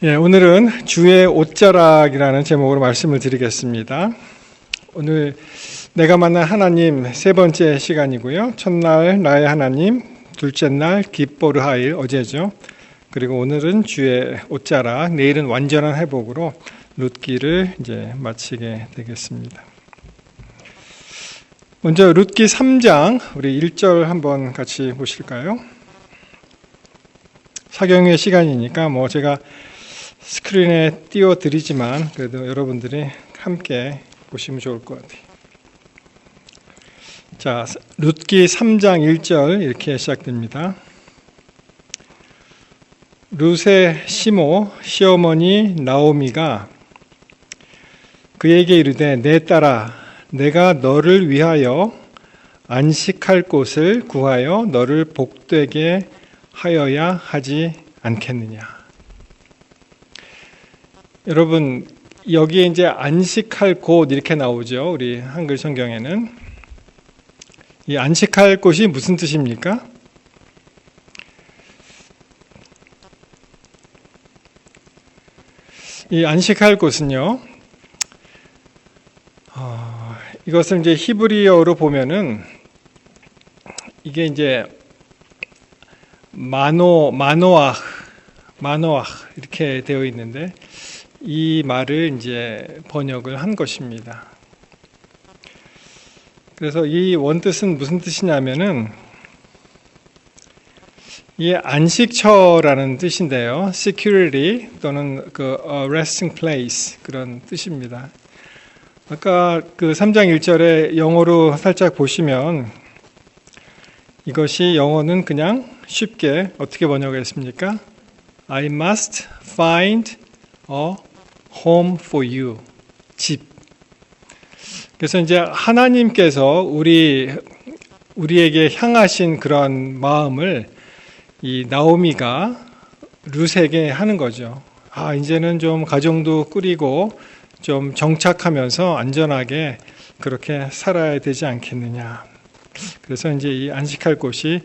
오늘은 주의 옷자락이라는 제목으로 말씀을 드리겠습니다. 오늘 내가 만난 하나님 세 번째 시간이고요. 첫날 나의 하나님, 둘째 날 기뻐르하일 어제죠. 그리고 오늘은 주의 옷자락, 내일은 완전한 회복으로 룻기를 이제 마치게 되겠습니다. 먼저 룻기 3장 우리 1절 한번 같이 보실까요? 사경의 시간이니까 제가 스크린에 띄워드리지만 그래도 여러분들이 함께 보시면 좋을 것 같아요. 자, 룻기 3장 1절 이렇게 시작됩니다. 룻의 시모 시어머니 나오미가 그에게 이르되 내 딸아 내가 너를 위하여 안식할 곳을 구하여 너를 복되게 하여야 하지 않겠느냐. 여러분 여기에 이제 안식할 곳 이렇게 나오죠. 우리 한글 성경에는 이 안식할 곳이 무슨 뜻입니까? 이 안식할 곳은요. 이것을 이제 히브리어로 보면은 이게 이제 마노아 이렇게 되어 있는데 이 말을 이제 번역을 한 것입니다. 그래서 이 원뜻은 무슨 뜻이냐면은 이 안식처라는 뜻인데요. security 또는 resting place 그런 뜻입니다. 아까 3장 1절에 영어로 살짝 보시면 이것이 영어는 그냥 쉽게 어떻게 번역했습니까? I must find a home for you. 집. 그래서 이제 하나님께서 우리에게 향하신 그런 마음을 이 나오미가 룻에게 하는 거죠. 이제는 좀 가정도 꾸리고 좀 정착하면서 안전하게 그렇게 살아야 되지 않겠느냐. 그래서 이제 이 안식할 곳이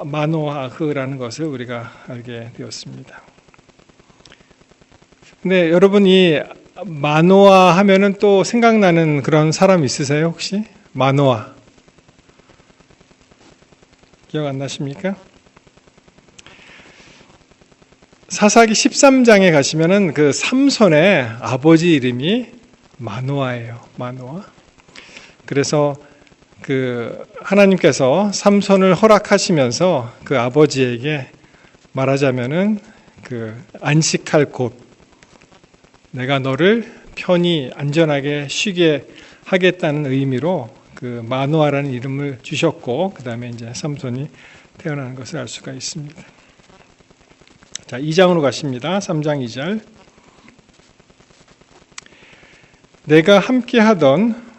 마노아흐라는 것을 우리가 알게 되었습니다. 근데 여러분 이 마노아 하면은 또 생각나는 그런 사람 있으세요 혹시? 마노아 기억 안 나십니까? 사사기 13장에 가시면은 그 삼손의 아버지 이름이 마노아예요. 마노아. 그래서 하나님께서 삼손을 허락하시면서 그 아버지에게 말하자면은 안식할 곳, 내가 너를 편히 안전하게 쉬게 하겠다는 의미로 마노아라는 이름을 주셨고, 그 다음에 이제 삼손이 태어나는 것을 알 수가 있습니다. 자, 2장으로 가십니다. 3장 2절. 내가 함께 하던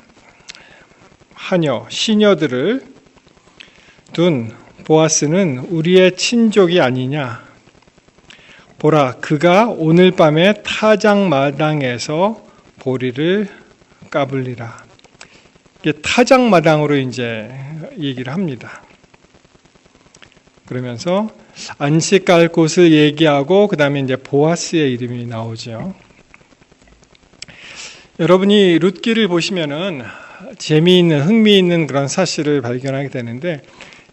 하녀, 시녀들을 둔 보아스는 우리의 친족이 아니냐. 보라, 그가 오늘 밤에 타작마당에서 보리를 까불리라. 이게 타작마당으로 이제 얘기를 합니다. 그러면서 안식할 곳을 얘기하고 그 다음에 이제 보아스의 이름이 나오죠. 여러분이 룻기를 보시면은 흥미있는 그런 사실을 발견하게 되는데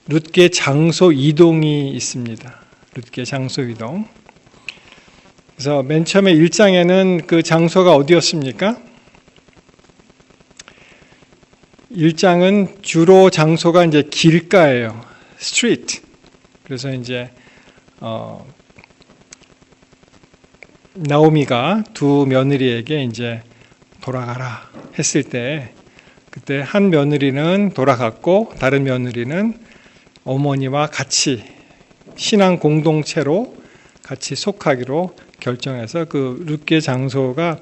룻기의 장소 이동이 있습니다. 룻기의 장소 이동. 그래서 맨 처음에 1장에는 그 장소가 어디였습니까? 1장은 주로 장소가 이제 길가예요. 스트리트. 그래서 이제 나오미가 두 며느리에게 이제 돌아가라 했을 때 그때 한 며느리는 돌아갔고 다른 며느리는 어머니와 같이 신앙 공동체로 같이 속하기로 결정해서 그 룻기의 장소가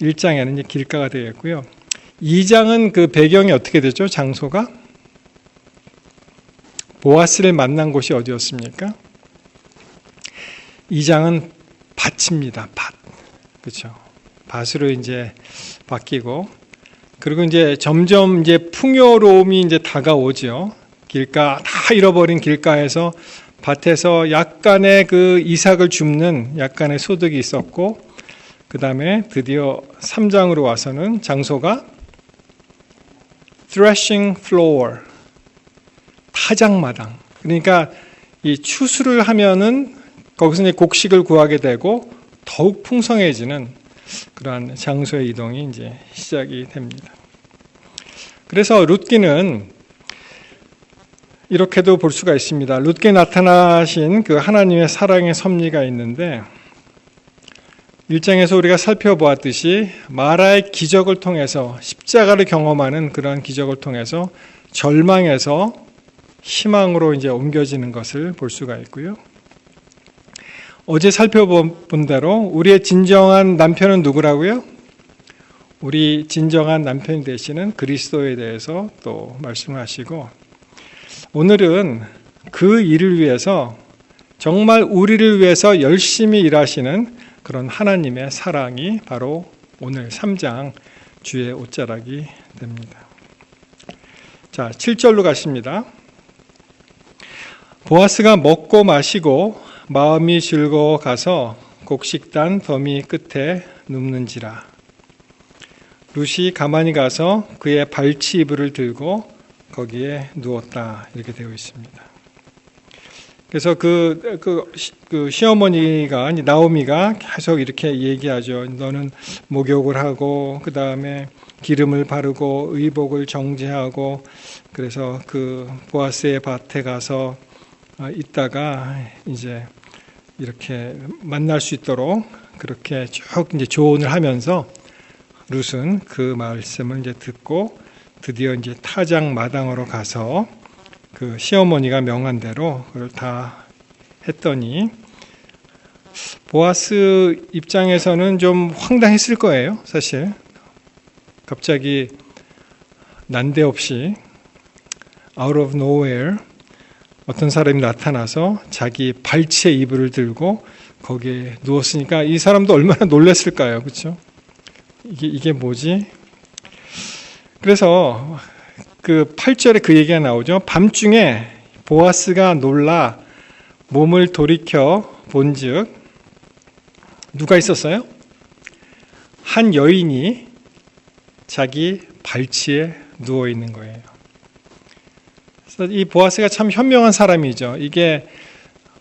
1장에는 이제 길가가 되겠고요. 2장은 그 배경이 어떻게 되죠? 장소가 보아스를 만난 곳이 어디였습니까? 2장은 밭입니다. 밭. 그렇죠. 밭으로 이제 바뀌고 그리고 이제 점점 이제 풍요로움이 이제 다가오죠. 길가 다 잃어버린 길가에서 밭에서 약간의 그 이삭을 줍는 약간의 소득이 있었고, 그 다음에 드디어 3장으로 와서는 장소가 threshing floor, 타작마당. 그러니까 이 추수를 하면은 거기서 이제 곡식을 구하게 되고 더욱 풍성해지는 그러한 장소의 이동이 이제 시작이 됩니다. 그래서 룻기는 이렇게도 볼 수가 있습니다. 룻기에 나타나신 그 하나님의 사랑의 섭리가 있는데 1장에서 우리가 살펴보았듯이 마라의 기적을 통해서 십자가를 경험하는 그런 기적을 통해서 절망에서 희망으로 이제 옮겨지는 것을 볼 수가 있고요. 어제 살펴본 대로 우리의 진정한 남편은 누구라고요? 우리 진정한 남편이 되시는 그리스도에 대해서 또 말씀하시고, 오늘은 그 일을 위해서 정말 우리를 위해서 열심히 일하시는 그런 하나님의 사랑이 바로 오늘 3장 주의 옷자락이 됩니다. 자, 7절로 가십니다. 보아스가 먹고 마시고 마음이 즐거워 가서 곡식단 더미 끝에 눕는지라. 룻이 가만히 가서 그의 발치 이불을 들고 거기에 누웠다, 이렇게 되어 있습니다. 그래서 그 시어머니가, 나오미가 계속 이렇게 얘기하죠. 너는 목욕을 하고 그 다음에 기름을 바르고 의복을 정제하고, 그래서 그 보아스의 밭에 가서 있다가 이제 이렇게 만날 수 있도록 그렇게 쭉 이제 조언을 하면서 룻은 그 말씀을 이제 듣고 드디어 이제 타작 마당으로 가서 그 시어머니가 명한 대로 그걸 다 했더니, 보아스 입장에서는 좀 황당했을 거예요. 사실 갑자기 난데없이 out of nowhere 어떤 사람이 나타나서 자기 발치에 이불을 들고 거기에 누웠으니까 이 사람도 얼마나 놀랐을까요? 그렇죠? 이게 뭐지? 그래서 그 8절에 그 얘기가 나오죠. 밤중에 보아스가 놀라 몸을 돌이켜 본즉 누가 있었어요? 한 여인이 자기 발치에 누워 있는 거예요. 그래서 이 보아스가 참 현명한 사람이죠. 이게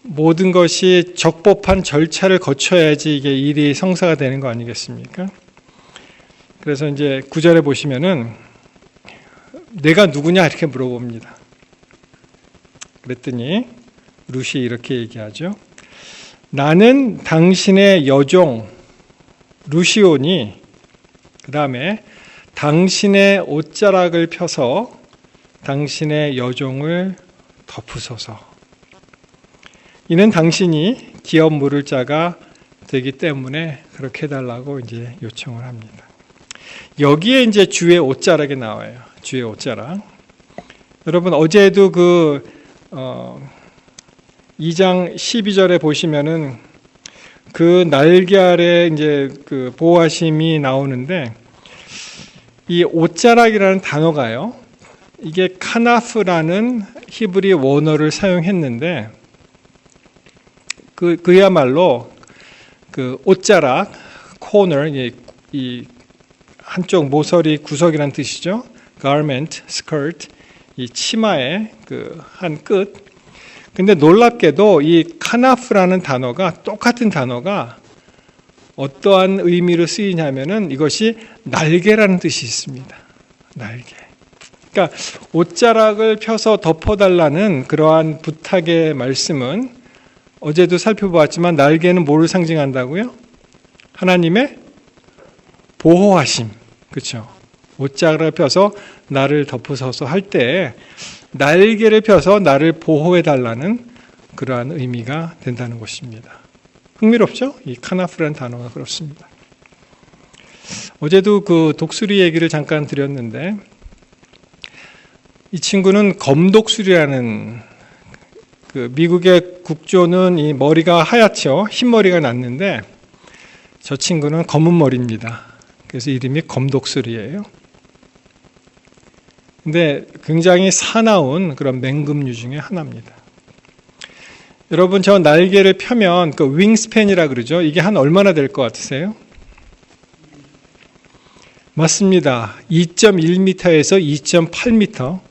모든 것이 적법한 절차를 거쳐야지 이게 일이 성사가 되는 거 아니겠습니까? 그래서 이제 9절에 보시면은 내가 누구냐 이렇게 물어봅니다. 그랬더니 룻이 이렇게 얘기하죠. 나는 당신의 여종 루시오니, 그 다음에 당신의 옷자락을 펴서 당신의 여종을 덮으소서. 이는 당신이 기업 물을 자가 되기 때문에 그렇게 해달라고 이제 요청을 합니다. 여기에 이제 주의 옷자락이 나와요. 주의 옷자락. 여러분 어제도 2장 12절에 보시면은 그 날개 아래 이제 그 보호하심이 나오는데, 이 옷자락이라는 단어가요, 이게 카나프라는 히브리 원어를 사용했는데 그야말로 그 옷자락, 코너, 이 한쪽 모서리 구석이라는 뜻이죠. garment, skirt, 이 치마의 그 한 끝. 근데 놀랍게도 이 카나프라는 단어가, 똑같은 단어가 어떠한 의미로 쓰이냐면은 이것이 날개라는 뜻이 있습니다. 날개. 그러니까 옷자락을 펴서 덮어달라는 그러한 부탁의 말씀은 어제도 살펴보았지만 날개는 뭐를 상징한다고요? 하나님의 보호하심. 그렇죠? 옷자락을 펴서 나를 덮으소서 할 때 날개를 펴서 나를 보호해달라는 그러한 의미가 된다는 것입니다. 흥미롭죠? 이 카나프라는 단어가 그렇습니다. 어제도 그 독수리 얘기를 잠깐 드렸는데, 이 친구는 검독수리라는, 그 미국의 국조는 이 머리가 하얗죠. 흰머리가 났는데 저 친구는 검은 머리입니다. 그래서 이름이 검독수리예요. 근데 굉장히 사나운 그런 맹금류 중에 하나입니다. 여러분 저 날개를 펴면 그 윙스팬이라 그러죠. 이게 한 얼마나 될 것 같으세요? 맞습니다. 2.1m에서 2.8m.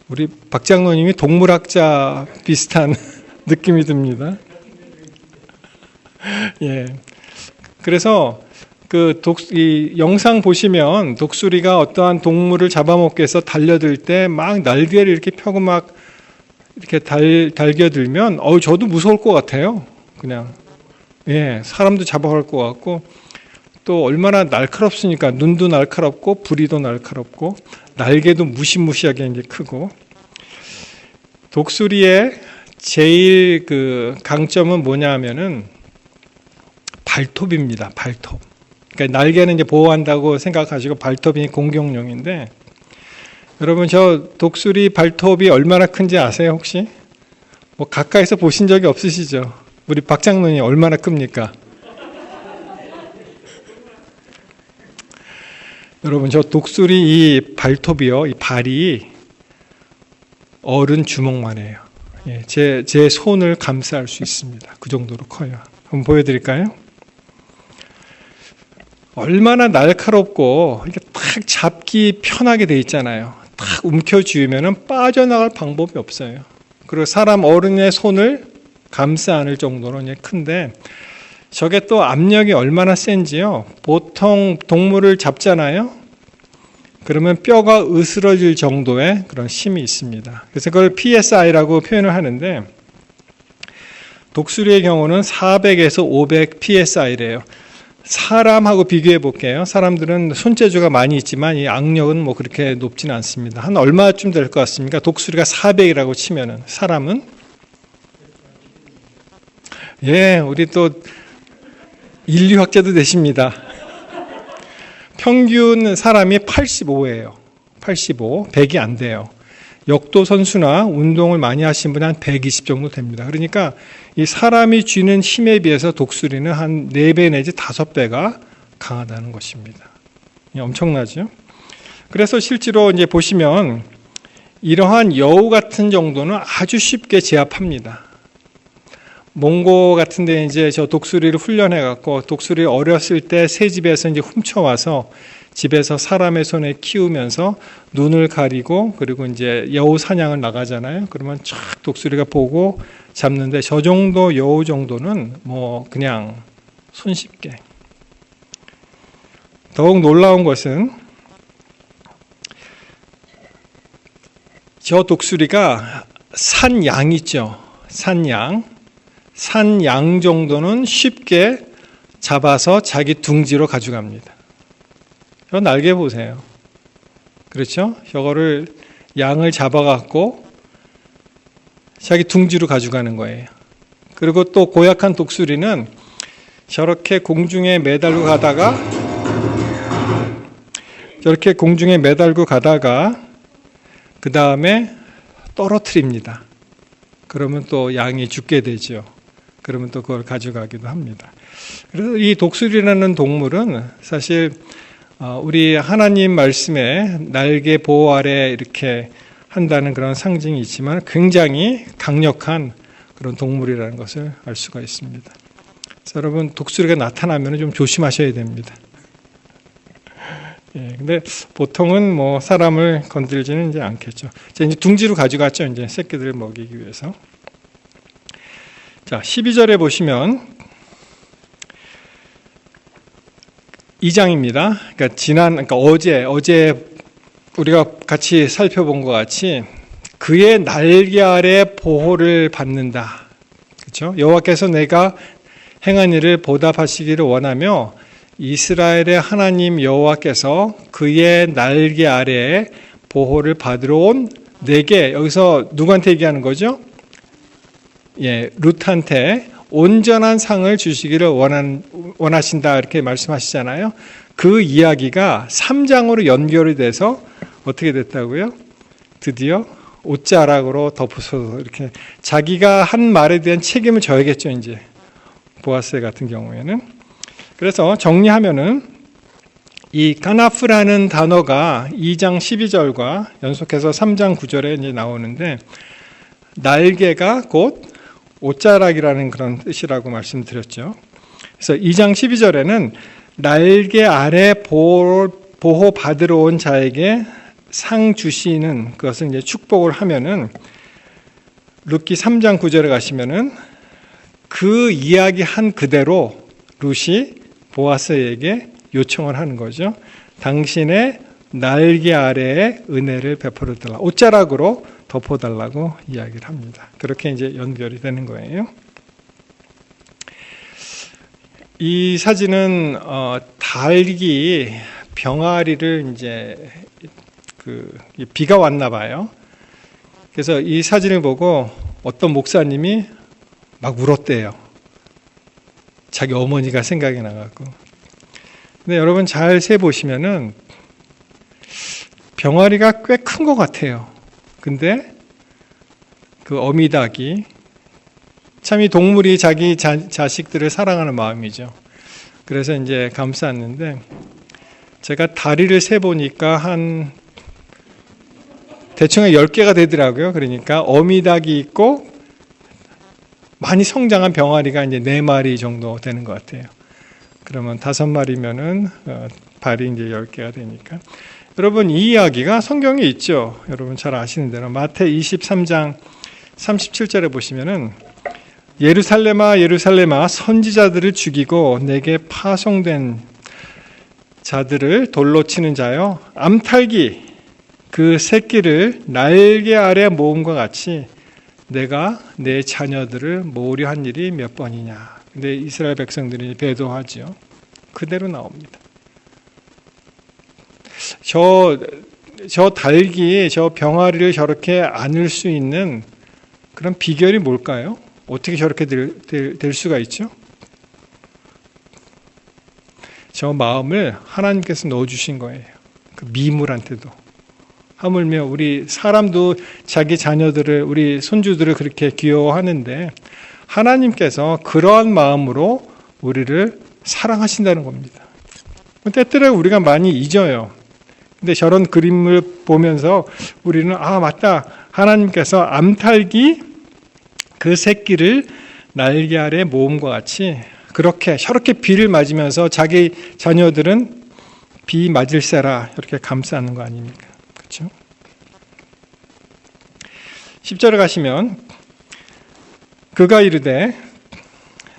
우리 박 장로님이 동물학자 비슷한 느낌이 듭니다. 예. 그래서 이 영상 보시면 독수리가 어떠한 동물을 잡아먹기 위해서 달려들 때 막 날개를 이렇게 펴고 막 이렇게 달겨들면 저도 무서울 것 같아요. 그냥 예, 사람도 잡아갈 것 같고 또 얼마나 날카롭습니까? 눈도 날카롭고 부리도 날카롭고 날개도 무시무시하게 이제 크고. 독수리의 제일 강점은 뭐냐 하면은 발톱입니다. 발톱. 그러니까 날개는 이제 보호한다고 생각하시고 발톱이 공격용인데, 여러분 저 독수리 발톱이 얼마나 큰지 아세요 혹시? 뭐 가까이서 보신 적이 없으시죠? 우리 박 장로님 얼마나 큽니까? 여러분 저 독수리 이 발톱이요, 이 발이 어른 주먹만 해요. 예, 제 손을 감싸할 수 있습니다. 그 정도로 커요. 한번 보여드릴까요? 얼마나 날카롭고 이렇게 딱 잡기 편하게 돼 있잖아요. 딱 움켜쥐으면 빠져나갈 방법이 없어요. 그리고 사람 어른의 손을 감싸 안을 정도로 큰데, 저게 또 압력이 얼마나 센지요. 보통 동물을 잡잖아요. 그러면 뼈가 으스러질 정도의 그런 힘이 있습니다. 그래서 그걸 PSI라고 표현을 하는데, 독수리의 경우는 400에서 500 PSI래요. 사람하고 비교해 볼게요. 사람들은 손재주가 많이 있지만 이 악력은 뭐 그렇게 높지는 않습니다. 한 얼마쯤 될 것 같습니까? 독수리가 400이라고 치면은 사람은? 예, 우리 또 인류학자도 되십니다. 평균 사람이 85예요. 85, 100이 안 돼요. 역도 선수나 운동을 많이 하신 분은 한 120 정도 됩니다. 그러니까 이 사람이 쥐는 힘에 비해서 독수리는 한 4배 내지 5배가 강하다는 것입니다. 엄청나죠? 그래서 실제로 이제 보시면 이러한 여우 같은 정도는 아주 쉽게 제압합니다. 몽고 같은 데 이제 저 독수리를 훈련해 갖고, 독수리 어렸을 때 새 집에서 이제 훔쳐와서 집에서 사람의 손에 키우면서 눈을 가리고, 그리고 이제 여우 사냥을 나가잖아요. 그러면 쫙 독수리가 보고 잡는데, 저 정도 여우 정도는 뭐 그냥 손쉽게. 더욱 놀라운 것은 저 독수리가 산양 있죠. 산양 정도는 쉽게 잡아서 자기 둥지로 가져갑니다. 저 날개 보세요. 그렇죠? 저거를 양을 잡아갖고 자기 둥지로 가져가는 거예요. 그리고 또 고약한 독수리는 저렇게 공중에 매달고 가다가 그 다음에 떨어뜨립니다. 그러면 또 양이 죽게 되죠. 그러면 또 그걸 가져가기도 합니다. 그래서 이 독수리라는 동물은 사실 우리 하나님 말씀에 날개 보호 아래 이렇게 한다는 그런 상징이 있지만 굉장히 강력한 그런 동물이라는 것을 알 수가 있습니다. 그래서 여러분 독수리가 나타나면 좀 조심하셔야 됩니다. 예, 근데 보통은 뭐 사람을 건들지는 이제 않겠죠. 이제 둥지로 가져갔죠. 이제 새끼들을 먹이기 위해서. 자, 12절에 보시면 2장입니다. 그러니까 어제 우리가 같이 살펴본 것 같이 그의 날개 아래 보호를 받는다. 그렇죠? 여호와께서 내가 행한 일을 보답하시기를 원하며 이스라엘의 하나님 여호와께서 그의 날개 아래에 보호를 받으러 온 내게, 여기서 누구한테 얘기하는 거죠? 예, 룻한테 온전한 상을 주시기를 원하신다 이렇게 말씀하시잖아요. 그 이야기가 3장으로 연결이 돼서 어떻게 됐다고요? 드디어 옷자락으로 덮어서 이렇게 자기가 한 말에 대한 책임을 져야겠죠. 이제 보아스 같은 경우에는. 그래서 정리하면은 이 까나프라는 단어가 2장 12절과 연속해서 3장 9절에 이제 나오는데, 날개가 곧 옷자락이라는 그런 뜻이라고 말씀드렸죠. 그래서 2장 12절에는 날개 아래 보호받으러 온 자에게 상 주시는 그것을 이제 축복을 하면은 룻기 3장 9절에 가시면은 그 이야기 한 그대로 룻이 보아스에게 요청을 하는 거죠. 당신의 날개 아래에 은혜를 베풀어 달라. 옷자락으로 덮어달라고 이야기를 합니다. 그렇게 이제 연결이 되는 거예요. 이 사진은 닭이 병아리를 이제 비가 왔나 봐요. 그래서 이 사진을 보고 어떤 목사님이 막 울었대요. 자기 어머니가 생각이 나갖고. 근데 여러분 잘 세 보시면은 병아리가 꽤 큰 것 같아요. 근데 그 어미닭이 참 이 동물이 자기 자식들을 사랑하는 마음이죠. 그래서 이제 감쌌는데 제가 다리를 세 보니까 한 대충 10개가 되더라고요. 그러니까 어미닭이 있고 많이 성장한 병아리가 이제 4마리 정도 되는 것 같아요. 그러면 5마리면은 발이 이제 10개가 되니까. 여러분 이 이야기가 성경에 있죠. 여러분 잘 아시는 대로 마태 23장 37절에 보시면은 예루살렘아 예루살렘아 선지자들을 죽이고 내게 파송된 자들을 돌로 치는 자여 암탉이 그 새끼를 날개 아래 모음과 같이 내가 내 자녀들을 모으려 한 일이 몇 번이냐. 근데 이스라엘 백성들이 배도하죠. 그대로 나옵니다. 저 닭이 저 병아리를 저렇게 안을 수 있는 그런 비결이 뭘까요? 어떻게 저렇게 될 수가 있죠? 저 마음을 하나님께서 넣어주신 거예요. 그 미물한테도. 하물며 우리 사람도 자기 자녀들을, 우리 손주들을 그렇게 귀여워하는데 하나님께서 그러한 마음으로 우리를 사랑하신다는 겁니다. 때때로 우리가 많이 잊어요. 근데 저런 그림을 보면서 우리는 맞다. 하나님께서 암탉이 그 새끼를 날개 아래 모음과 같이 그렇게 저렇게 비를 맞으면서 자기 자녀들은 비 맞을세라 이렇게 감싸는 거 아닙니까? 그렇죠? 10절에 가시면 그가 이르되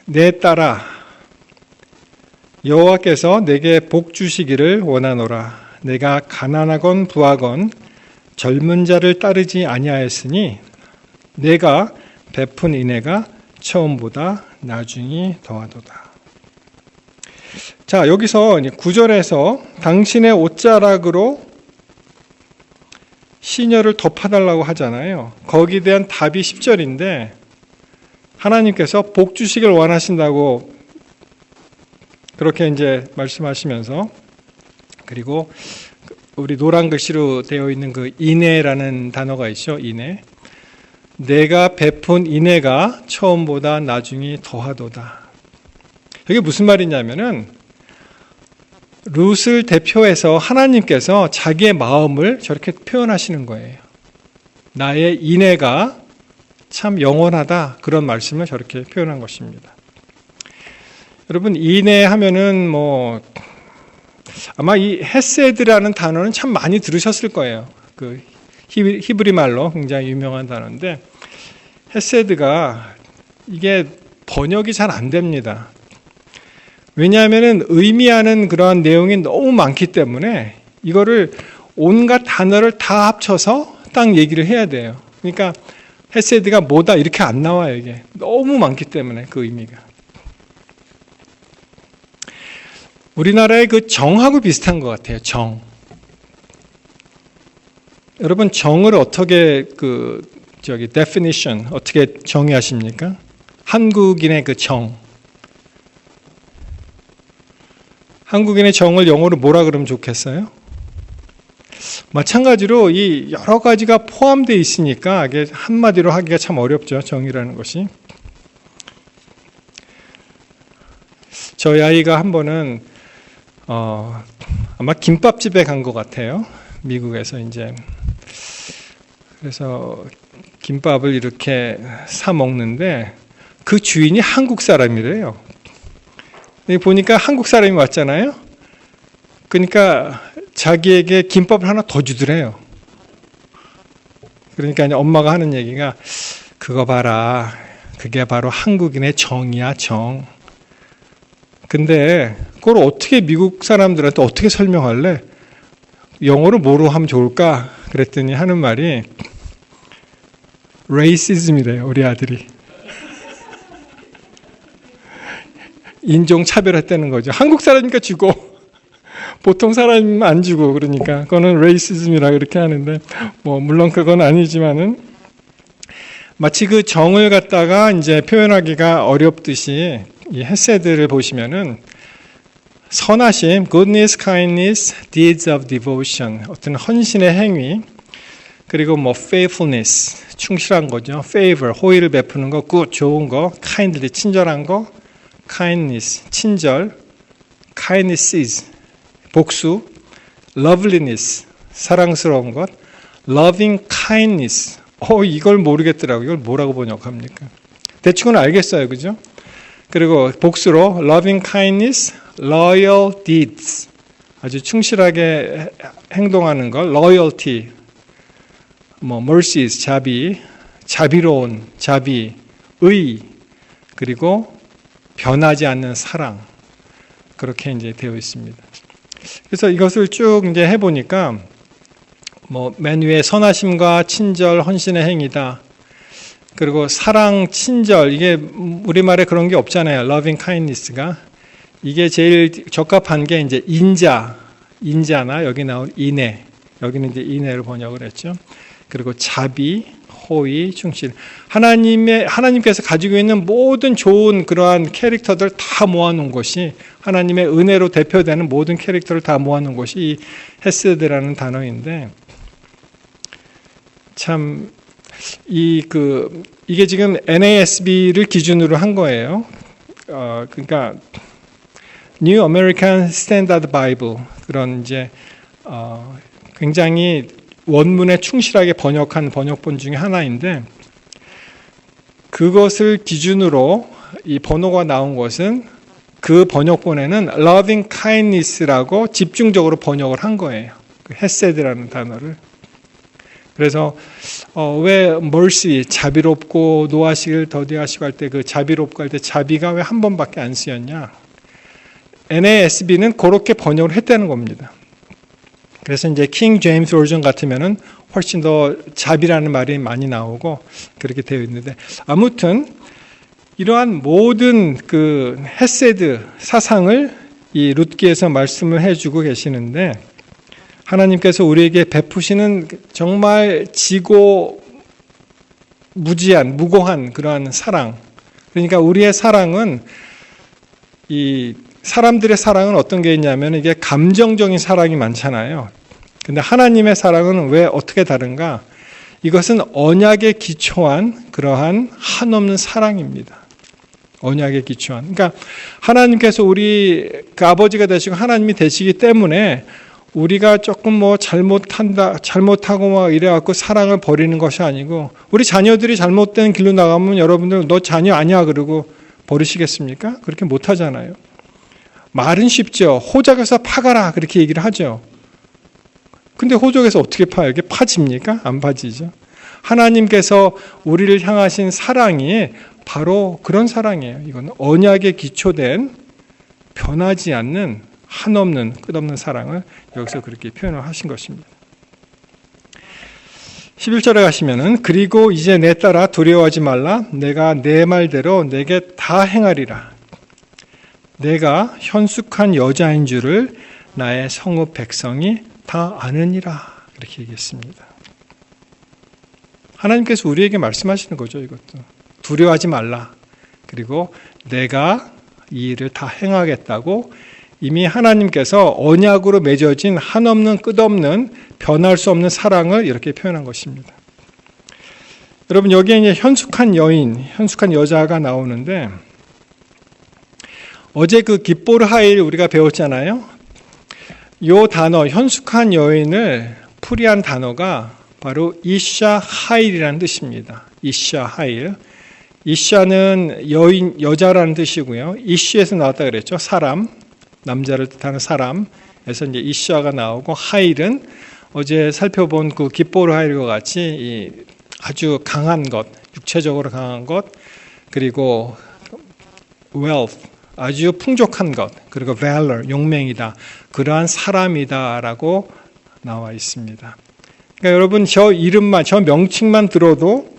내 딸아 여호와께서 내게 복 주시기를 원하노라. 내가 가난하건 부하건 젊은 자를 따르지 아니하였으니 내가 베푼 인애가 처음보다 나중이 더하도다. 자, 여기서 9절에서 당신의 옷자락으로 시녀를 덮어달라고 하잖아요. 거기에 대한 답이 10절인데 하나님께서 복 주시길 원하신다고 그렇게 이제 말씀하시면서 그리고 우리 노란 글씨로 되어 있는 그 인애라는 단어가 있죠. 인애. 내가 베푼 인애가 처음보다 나중이 더하도다. 이게 무슨 말이냐면은 룻을 대표해서 하나님께서 자기의 마음을 저렇게 표현하시는 거예요. 나의 인애가 참 영원하다. 그런 말씀을 저렇게 표현한 것입니다. 여러분 인애하면은 아마 이 헤세드라는 단어는 참 많이 들으셨을 거예요. 그 히브리 말로 굉장히 유명한 단어인데 헤세드가 이게 번역이 잘 안 됩니다. 왜냐하면 의미하는 그러한 내용이 너무 많기 때문에 이거를 온갖 단어를 다 합쳐서 딱 얘기를 해야 돼요. 그러니까 헤세드가 뭐다 이렇게 안 나와요. 이게 너무 많기 때문에 그 의미가. 우리나라의 그 정하고 비슷한 것 같아요. 정. 여러분 정을 어떻게 definition 어떻게 정의하십니까? 한국인의 그 정. 한국인의 정을 영어로 뭐라 그러면 좋겠어요? 마찬가지로 이 여러 가지가 포함되어 있으니까 이게 한마디로 하기가 참 어렵죠. 정의라는 것이. 저희 아이가 한 번은 아마 김밥집에 간 것 같아요. 미국에서 이제. 그래서 김밥을 이렇게 사 먹는데 그 주인이 한국 사람이래요. 보니까 한국 사람이 왔잖아요. 그러니까 자기에게 김밥을 하나 더 주더래요. 그러니까 이제 엄마가 하는 얘기가 그거 봐라. 그게 바로 한국인의 정이야, 정. 근데 그걸 어떻게 미국 사람들한테 어떻게 설명할래? 영어로 뭐로 하면 좋을까? 그랬더니 하는 말이 레이시즘이래요, 우리 아들이. 인종 차별했다는 거죠. 한국 사람이니까 주고 보통 사람이면 안 주고 그러니까 그거는 레이시즘이라 그렇게 하는데 물론 그건 아니지만은 마치 그 정을 갖다가 이제 표현하기가 어렵듯이 이 헤세드를 보시면은 선하심, goodness, kindness, deeds of devotion, 어떤 헌신의 행위, 그리고 faithfulness, 충실한 거죠. favor, 호의를 베푸는 거, good, 좋은 거, kindly, 친절한 거, kindness, 친절, kindnesses, 복수, loveliness, 사랑스러운 것, loving kindness. 이걸 모르겠더라고요. 이걸 뭐라고 번역합니까? 대충은 알겠어요. 그죠? 그리고 복수로 loving kindness, loyal deeds. 아주 충실하게 행동하는 것, loyalty, mercies, 자비, 자비로운, 자비, 의, 그리고 변하지 않는 사랑. 그렇게 이제 되어 있습니다. 그래서 이것을 쭉 이제 해보니까 맨 위에 선하심과 친절, 헌신의 행위다. 그리고 사랑, 친절, 이게 우리말에 그런 게 없잖아요. loving kindness가. 이게 제일 적합한 게 이제 인자나 여기 나온 인애. 여기는 이제 인애를 번역을 했죠. 그리고 자비, 호의, 충실. 하나님께서 가지고 있는 모든 좋은 그러한 캐릭터들 다 모아놓은 것이 하나님의 은혜로 대표되는 모든 캐릭터를 다 모아놓은 것이 이 헤세드라는 단어인데 참 이게 지금 NASB를 기준으로 한 거예요. 그러니까 New American Standard Bible 그런 이제 굉장히 원문에 충실하게 번역한 번역본 중에 하나인데 그것을 기준으로 이 번호가 나온 것은 그 번역본에는 loving kindness라고 집중적으로 번역을 한 거예요. 그 헤세드라는 단어를. 그래서 왜 mercy, 자비롭고 노하시길 더디하시고 할 때 그 자비롭고 할 때 자비가 왜 한 번밖에 안 쓰였냐. NASB는 그렇게 번역을 했다는 겁니다. 그래서 이제 킹 제임스 버전 같으면은 훨씬 더 자비라는 말이 많이 나오고 그렇게 되어 있는데 아무튼 이러한 모든 그 헤세드 사상을 이 룻기에서 말씀을 해주고 계시는데 하나님께서 우리에게 베푸시는 정말 지고 무고한 그러한 사랑. 그러니까 우리의 사랑은 이 사람들의 사랑은 어떤 게 있냐면 이게 감정적인 사랑이 많잖아요. 근데 하나님의 사랑은 왜 어떻게 다른가? 이것은 언약에 기초한 그러한 한없는 사랑입니다. 언약에 기초한. 그러니까 하나님께서 우리 그 아버지가 되시고 하나님이 되시기 때문에 우리가 조금 잘못하고 막 이래갖고 사랑을 버리는 것이 아니고 우리 자녀들이 잘못된 길로 나가면 여러분들 너 자녀 아니야 그러고 버리시겠습니까? 그렇게 못하잖아요. 말은 쉽죠. 호적에서 파가라 그렇게 얘기를 하죠. 근데 호적에서 어떻게 파요? 이게 파집니까? 안 파지죠. 하나님께서 우리를 향하신 사랑이 바로 그런 사랑이에요. 이건 언약에 기초된 변하지 않는 한없는 끝없는 사랑을 여기서 그렇게 표현을 하신 것입니다. 11절에 가시면은 그리고 이제 내 딸아 두려워하지 말라. 내가 내 말대로 내게 다 행하리라. 내가 현숙한 여자인 줄을 나의 성읍 백성이 다 아느니라. 이렇게 얘기했습니다. 하나님께서 우리에게 말씀하시는 거죠. 이것도. 두려워하지 말라. 그리고 내가 이 일을 다 행하겠다고 이미 하나님께서 언약으로 맺어진 한없는 끝없는 변할 수 없는 사랑을 이렇게 표현한 것입니다. 여러분 여기에 이제 현숙한 여인, 현숙한 여자가 나오는데 어제 그 깃보르하일 우리가 배웠잖아요. 이 단어 현숙한 여인을 풀이한 단어가 바로 이샤 하일이라는 뜻입니다. 이샤 하일. 이샤는 여자라는 뜻이고요. 이슈에서 나왔다 그랬죠. 사람, 남자를 뜻하는 사람에서 이제 이샤가 나오고, 하일은 어제 살펴본 그 깃보르 하일과 같이 아주 강한 것, 육체적으로 강한 것, 그리고 wealth, 아주 풍족한 것, 그리고 valor, 용맹이다. 그러한 사람이다라고 나와 있습니다. 그러니까 여러분, 저 이름만, 저 명칭만 들어도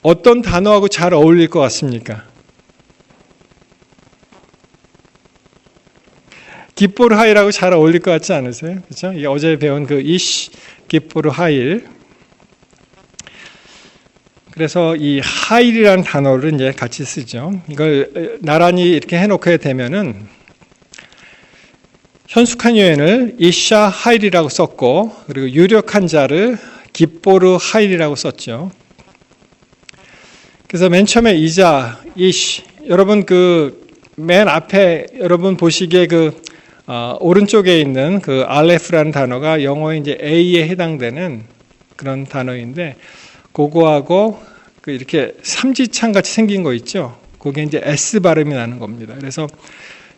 어떤 단어하고 잘 어울릴 것 같습니까? 깃보르 하일하고 잘 어울릴 것 같지 않으세요? 그렇죠? 어제 배운 그 이시 깃보르 하일. 그래서 이 하일이라는 단어를 이제 같이 쓰죠. 이걸 나란히 이렇게 해놓게 되면은 현숙한 유엔을 이샤 하일이라고 썼고, 그리고 유력한 자를 깃보르 하일이라고 썼죠. 그래서 맨 처음에 이자, 이시, 여러분 그 맨 앞에 여러분 보시기에 오른쪽에 있는 그 알레프라는 단어가 영어의 이제 A에 해당되는 그런 단어인데, 그거하고 이렇게 삼지창 같이 생긴 거 있죠. 그게 이제 S 발음이 나는 겁니다. 그래서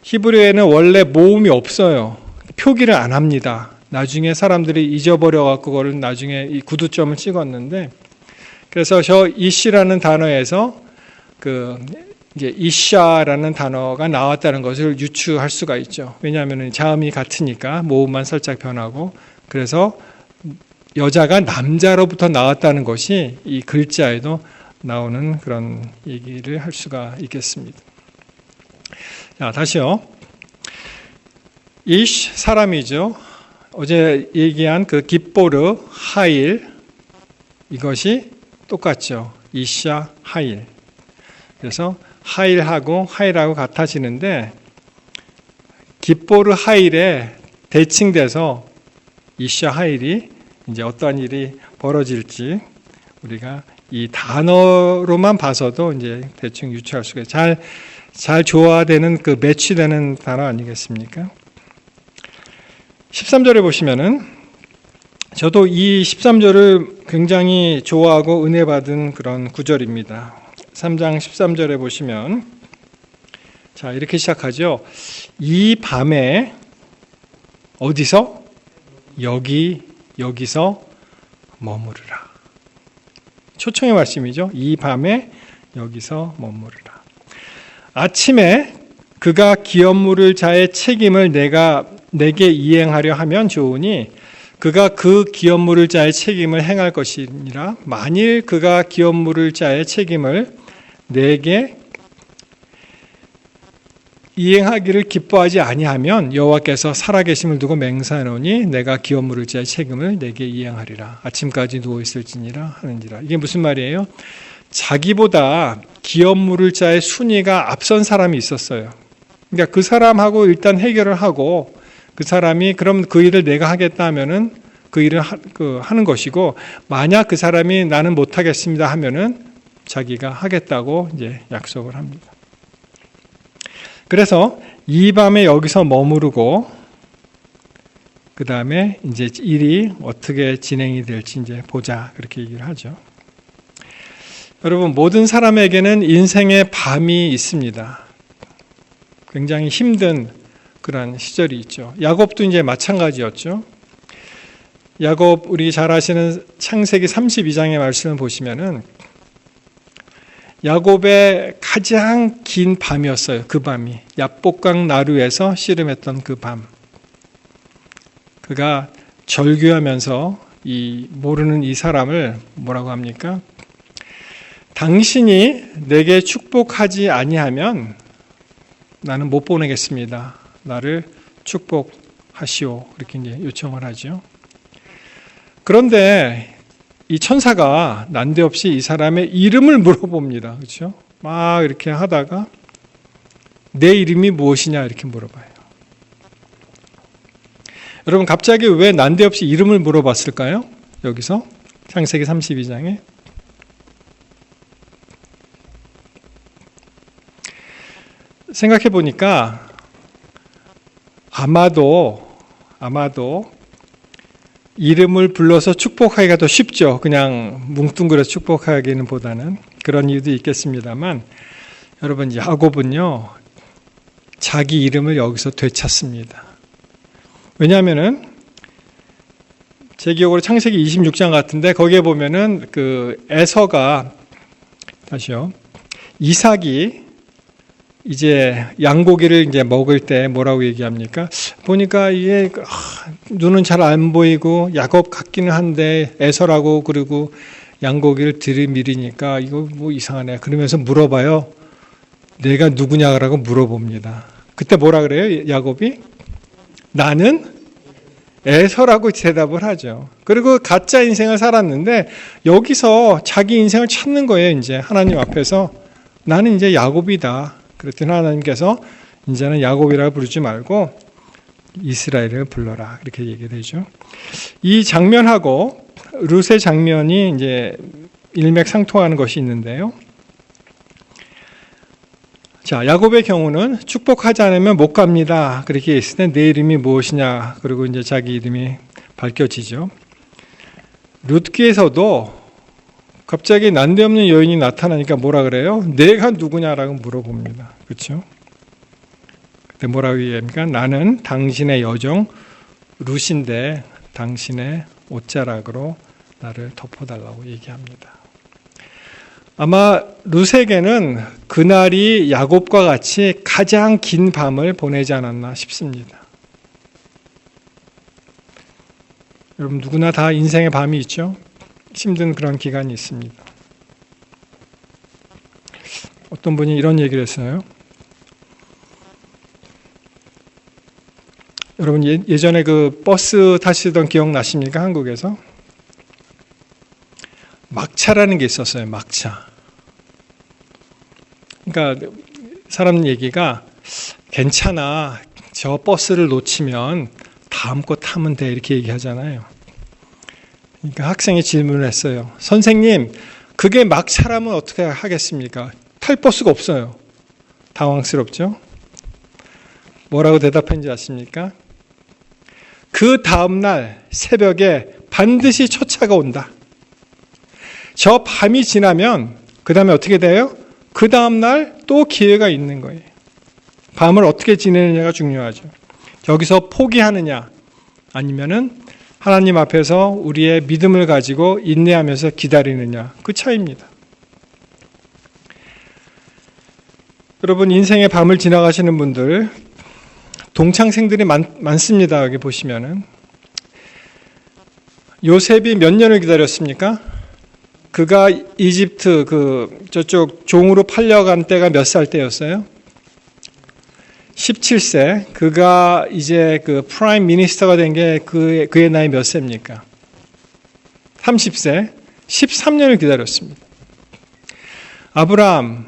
히브리어에는 원래 모음이 없어요. 표기를 안 합니다. 나중에 사람들이 잊어버려 갖고 그걸 나중에 이 구두점을 찍었는데, 그래서 저 이시라는 단어에서 이제 이샤라는 단어가 나왔다는 것을 유추할 수가 있죠. 왜냐하면 자음이 같으니까 모음만 살짝 변하고, 그래서 여자가 남자로부터 나왔다는 것이 이 글자에도 나오는 그런 얘기를 할 수가 있겠습니다. 자, 다시요. 이시 사람이죠. 어제 얘기한 그 깃보르 하일, 이것이 똑같죠. 이샤 하일. 그래서 하일하고 같아지는데, 깃보르 하일에 대칭돼서 이샤 하일이 이제 어떠한 일이 벌어질지 우리가 이 단어로만 봐서도 이제 대충 유추할 수가 있어요. 잘 조화되는 그 매치되는 단어 아니겠습니까? 13절에 보시면은, 저도 이 13절을 굉장히 좋아하고 은혜 받은 그런 구절입니다. 3장 13절에 보시면, 자, 이렇게 시작하죠. 이 밤에 어디서? 여기서 머무르라. 초청의 말씀이죠. 이 밤에 여기서 머무르라. 아침에 그가 기업 물을 자의 책임을 내게 이행하려 하면 좋으니, 그가 그 기업 물을 자의 책임을 행할 것이니라. 만일 그가 기업 물을 자의 책임을 내게 이행하기를 기뻐하지 아니하면 여호와께서 살아계심을 두고 맹세하노니 내가 기업 물을 자의 책임을 내게 이행하리라. 아침까지 누워 있을지니라 하는지라. 이게 무슨 말이에요? 자기보다 기업 물을 자의 순위가 앞선 사람이 있었어요. 그러니까 그 사람하고 일단 해결을 하고, 그 사람이 그럼 그 일을 내가 하겠다 하면은 그 일을 하는 것이고, 만약 그 사람이 나는 못하겠습니다 하면은 자기가 하겠다고 이제 약속을 합니다. 그래서 이 밤에 여기서 머무르고, 그 다음에 이제 일이 어떻게 진행이 될지 이제 보자, 그렇게 얘기를 하죠. 여러분, 모든 사람에게는 인생의 밤이 있습니다. 굉장히 힘든 그런 시절이 있죠. 야곱도 이제 마찬가지였죠. 야곱, 우리 잘 아시는 창세기 32장의 말씀을 보시면은 야곱의 가장 긴 밤이었어요. 그 밤이 야복강 나루에서 씨름했던 그 밤. 그가 절규하면서 모르는 이 사람을 뭐라고 합니까? 당신이 내게 축복하지 아니하면 나는 못 보내겠습니다. 나를 축복하시오. 이렇게 이제 요청을 하죠. 그런데 이 천사가 난데없이 이 사람의 이름을 물어봅니다. 그렇죠? 막 이렇게 하다가 내 이름이 무엇이냐 이렇게 물어봐요. 여러분, 갑자기 왜 난데없이 이름을 물어봤을까요? 여기서 창세기 32장에 생각해 보니까 아마도 이름을 불러서 축복하기가 더 쉽죠. 그냥 뭉뚱그려 축복하기는 보다는. 그런 이유도 있겠습니다만 여러분 야곱은요 자기 이름을 여기서 되찾습니다. 왜냐하면은 제 기억으로 창세기 26장 같은데 거기에 보면은 그 에서가 다시요 이삭이 이제 양고기를 이제 먹을 때 뭐라고 얘기합니까? 보니까 이게 눈은 잘 안 보이고 야곱 같기는 한데 에서라고 그리고 양고기를 들이밀으니까 이거 뭐 이상하네. 그러면서 물어봐요. 내가 누구냐라고 물어봅니다. 그때 뭐라 그래요? 야곱이 나는 에서라고 대답을 하죠. 그리고 가짜 인생을 살았는데 여기서 자기 인생을 찾는 거예요. 이제 하나님 앞에서 나는 이제 야곱이다. 그랬더니 하나님께서 이제는 야곱이라고 부르지 말고 이스라엘을 불러라. 그렇게 얘기되죠. 이 장면하고 룻의 장면이 이제 일맥상통하는 것이 있는데요. 자, 야곱의 경우는 축복하지 않으면 못 갑니다. 그렇게 했을 때 내 이름이 무엇이냐. 그리고 이제 자기 이름이 밝혀지죠. 룻기에서도 갑자기 난데없는 여인이 나타나니까 뭐라 그래요? 내가 누구냐라고 물어봅니다. 그렇죠? 그때 뭐라고 얘기합니까? 나는 당신의 여종 룻인데 당신의 옷자락으로 나를 덮어달라고 얘기합니다. 아마 룻에게는 그날이 야곱과 같이 가장 긴 밤을 보내지 않았나 싶습니다. 여러분 누구나 다 인생의 밤이 있죠? 힘든 그런 기간이 있습니다. 어떤 분이 이런 얘기를 했어요. 여러분 예전에 그 버스 타시던 기억 나십니까? 한국에서? 막차라는 게 있었어요. 막차. 그러니까 사람 얘기가 괜찮아. 저 버스를 놓치면 다음 거 타면 돼. 이렇게 얘기하잖아요. 그러니까 학생이 질문을 했어요. 선생님, 그게 막차라면 어떻게 하겠습니까? 탈 버스가 없어요. 당황스럽죠? 뭐라고 대답했는지 아십니까? 그 다음날 새벽에 반드시 첫 차가 온다. 저 밤이 지나면 그 다음에 어떻게 돼요? 그 다음날 또 기회가 있는 거예요. 밤을 어떻게 지내느냐가 중요하죠. 여기서 포기하느냐 아니면은 하나님 앞에서 우리의 믿음을 가지고 인내하면서 기다리느냐 그 차이입니다. 여러분 인생의 밤을 지나가시는 분들 동창생들이 많습니다. 여기 보시면은 요셉이 몇 년을 기다렸습니까? 그가 이집트 저쪽 종으로 팔려간 때가 몇 살 때였어요? 17세. 그가 이제 그 프라임 미니스터가 된 게 그의 나이 몇 세입니까? 30세. 13년을 기다렸습니다. 아브라함.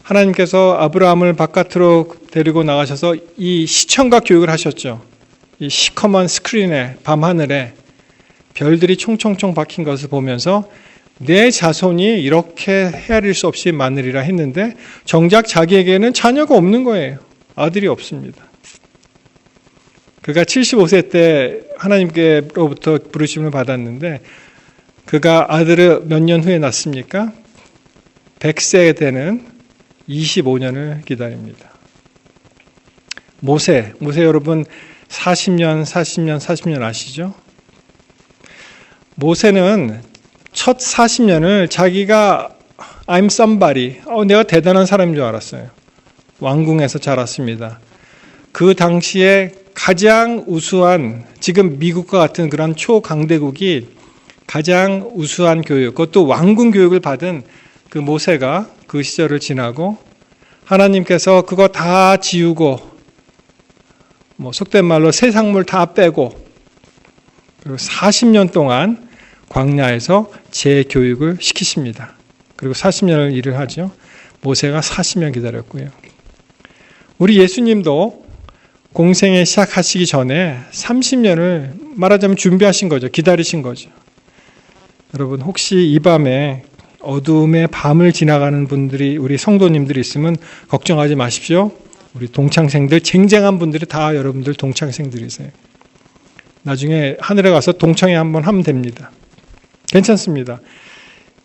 하나님께서 아브라함을 바깥으로 데리고 나가셔서 이 시청각 교육을 하셨죠. 이 시커먼 스크린에 밤하늘에 별들이 총총총 박힌 것을 보면서 내 자손이 이렇게 헤아릴 수 없이 많으리라 했는데 정작 자기에게는 자녀가 없는 거예요. 아들이 없습니다. 그가 75세 때 하나님께로부터 부르심을 받았는데 그가 아들을 몇 년 후에 낳습니까? 100세 되는 25년을 기다립니다. 모세 여러분 40년 아시죠? 모세는 첫 40년을 자기가 I'm somebody, 내가 대단한 사람인 줄 알았어요. 왕궁에서 자랐습니다. 그 당시에 가장 우수한, 지금 미국과 같은 그런 초강대국이 가장 우수한 교육, 그것도 왕궁 교육을 받은 그 모세가 그 시절을 지나고 하나님께서 그거 다 지우고 속된 말로 세상물 다 빼고 그리고 40년 동안 광야에서 재교육을 시키십니다. 그리고 40년을 일을 하죠. 모세가 40년 기다렸고요. 우리 예수님도 공생에 시작하시기 전에 30년을 말하자면 준비하신 거죠. 기다리신 거죠. 여러분 혹시 이 밤에 어둠의 밤을 지나가는 분들이 우리 성도님들이 있으면 걱정하지 마십시오. 우리 동창생들 쟁쟁한 분들이 다 여러분들 동창생들이세요. 나중에 하늘에 가서 동창회 한번 하면 됩니다. 괜찮습니다.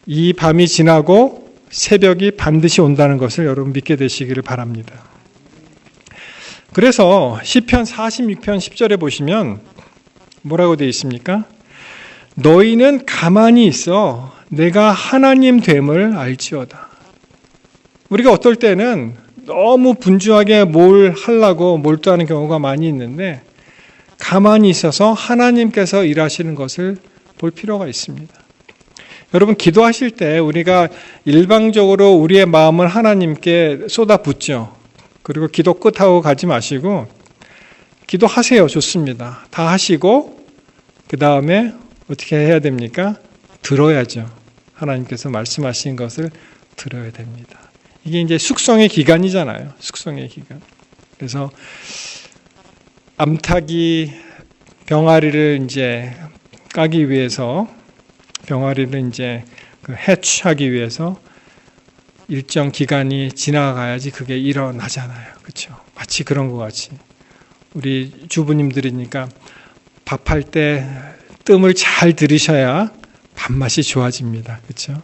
이 밤이 지나고 새벽이 반드시 온다는 것을 여러분 믿게 되시기를 바랍니다. 그래서 시편 46편 10절에 보시면 뭐라고 되어 있습니까? 너희는 가만히 있어 내가 하나님 됨을 알지어다. 우리가 어떨 때는 너무 분주하게 뭘 하려고 몰두하는 경우가 많이 있는데 가만히 있어서 하나님께서 일하시는 것을 볼 필요가 있습니다. 여러분 기도하실 때 우리가 일방적으로 우리의 마음을 하나님께 쏟아붓죠. 그리고 기도 끝하고 가지 마시고 기도하세요. 좋습니다. 다 하시고 그 다음에 어떻게 해야 됩니까? 들어야죠. 하나님께서 말씀하신 것을 들어야 됩니다. 이게 이제 숙성의 기간이잖아요. 숙성의 기간. 그래서 암탉이 병아리를 이제 까기 위해서 병아리를 이제 해치하기 위해서 일정 기간이 지나가야지 그게 일어나잖아요. 그렇죠? 마치 그런 것 같이 우리 주부님들이니까 밥할 때 뜸을 잘 들이셔야 밥맛이 좋아집니다. 그렇죠?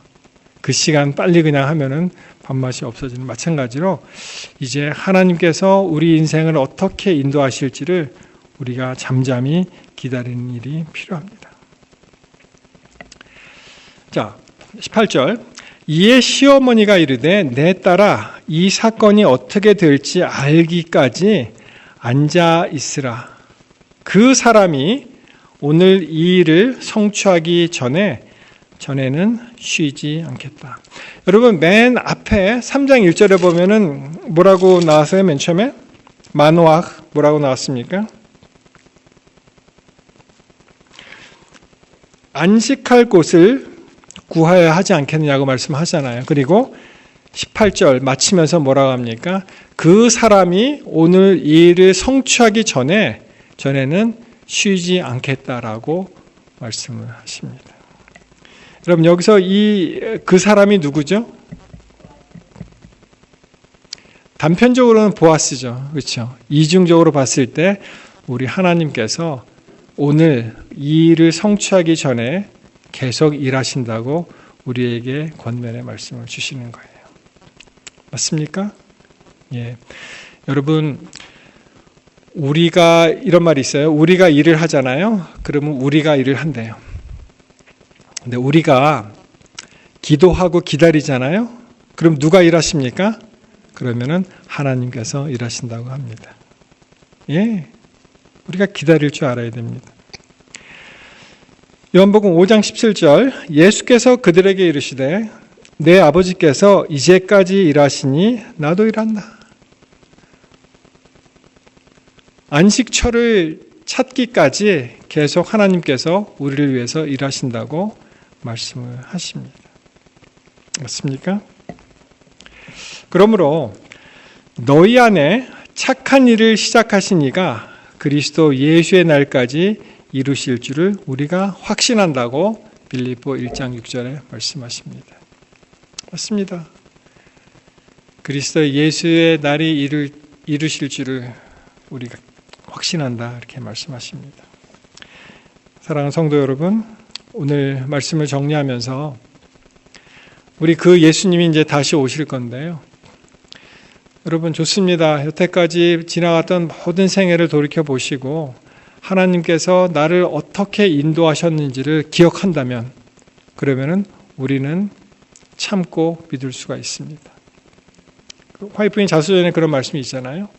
그 시간 빨리 그냥 하면은 밥맛이 없어지는 마찬가지로 이제 하나님께서 우리 인생을 어떻게 인도하실지를 우리가 잠잠히 기다리는 일이 필요합니다. 자, 18절. 이에 시어머니가 이르되 내 딸아 이 사건이 어떻게 될지 알기까지 앉아 있으라. 그 사람이 오늘 이 일을 성취하기 전에는 쉬지 않겠다. 여러분 맨 앞에 3장 1절에 보면은 뭐라고 나왔어요? 맨 처음에 마노악 뭐라고 나왔습니까? 안식할 곳을 구하여야 하지 않겠느냐고 말씀하잖아요. 그리고 18절 마치면서 뭐라고 합니까? 그 사람이 오늘 이 일을 성취하기 전에는 쉬지 않겠다라고 말씀을 하십니다. 여러분 여기서 그 사람이 누구죠? 단편적으로는 보아스죠. 그렇죠? 이중적으로 봤을 때 우리 하나님께서 오늘 이 일을 성취하기 전에 계속 일하신다고 우리에게 권면의 말씀을 주시는 거예요. 맞습니까? 예. 여러분 우리가 이런 말이 있어요. 우리가 일을 하잖아요. 그러면 우리가 일을 한대요. 근데 우리가 기도하고 기다리잖아요. 그럼 누가 일하십니까? 그러면은 하나님께서 일하신다고 합니다. 예. 우리가 기다릴 줄 알아야 됩니다. 요한복음 5장 17절 예수께서 그들에게 이르시되 내 아버지께서 이제까지 일하시니 나도 일한다. 안식처를 찾기까지 계속 하나님께서 우리를 위해서 일하신다고 말씀을 하십니다. 맞습니까? 그러므로 너희 안에 착한 일을 시작하신 이가 그리스도 예수의 날까지 이루실 줄을 우리가 확신한다고 빌립보 1장 6절에 말씀하십니다. 맞습니다. 그리스도 예수의 날이 이루실 줄을 우리가 확신한다 이렇게 말씀하십니다. 사랑하는 성도 여러분, 오늘 말씀을 정리하면서 우리 그 예수님이 이제 다시 오실 건데요. 여러분 좋습니다. 여태까지 지나갔던 모든 생애를 돌이켜 보시고 하나님께서 나를 어떻게 인도하셨는지를 기억한다면 그러면은 우리는 참고 믿을 수가 있습니다. 화이프인 자서전에 그런 말씀이 있잖아요.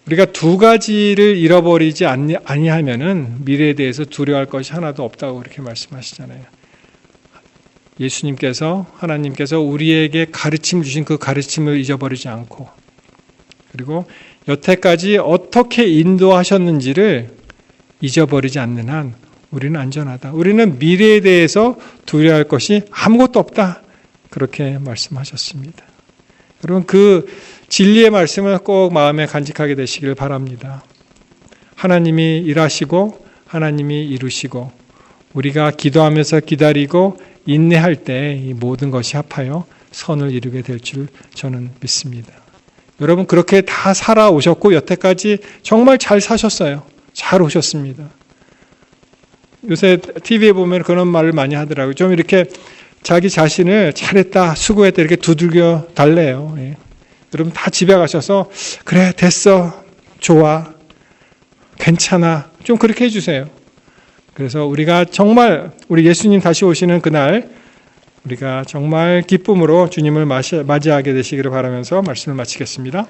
우리가 두 가지를 잃어버리지 아니하면은 미래에 대해서 두려워할 것이 하나도 없다고 그렇게 말씀하시잖아요. 예수님께서 하나님께서 우리에게 가르침 주신 그 가르침을 잊어버리지 않고 그리고 여태까지 어떻게 인도하셨는지를 잊어버리지 않는 한 우리는 안전하다. 우리는 미래에 대해서 두려워할 것이 아무것도 없다. 그렇게 말씀하셨습니다. 여러분 그 진리의 말씀을 꼭 마음에 간직하게 되시길 바랍니다. 하나님이 일하시고 하나님이 이루시고 우리가 기도하면서 기다리고 인내할 때 이 모든 것이 합하여 선을 이루게 될 줄 저는 믿습니다. 여러분 그렇게 다 살아오셨고 여태까지 정말 잘 사셨어요. 잘 오셨습니다. 요새 TV에 보면 그런 말을 많이 하더라고요. 좀 이렇게 자기 자신을 잘했다, 수고했다 이렇게 두들겨 달래요. 예. 여러분 다 집에 가셔서 그래 됐어, 좋아, 괜찮아 좀 그렇게 해주세요. 그래서 우리가 정말 우리 예수님 다시 오시는 그날 우리가 정말 기쁨으로 주님을 맞이하게 되시기를 바라면서 말씀을 마치겠습니다.